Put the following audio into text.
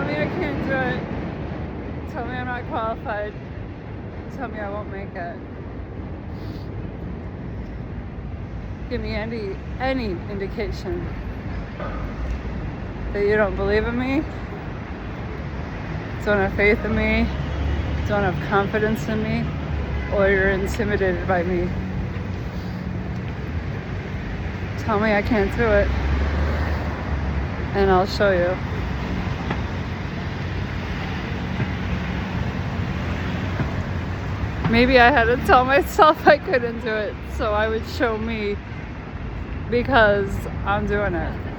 Tell me I can't do it. Tell me I'm not qualified. Tell me I won't make it. Give me any indication that you don't believe in me, don't have faith in me, don't have confidence in me, or you're intimidated by me. Tell me I can't do it, and I'll show you. Maybe I had to tell myself I couldn't do it so I would show me, because I'm doing it.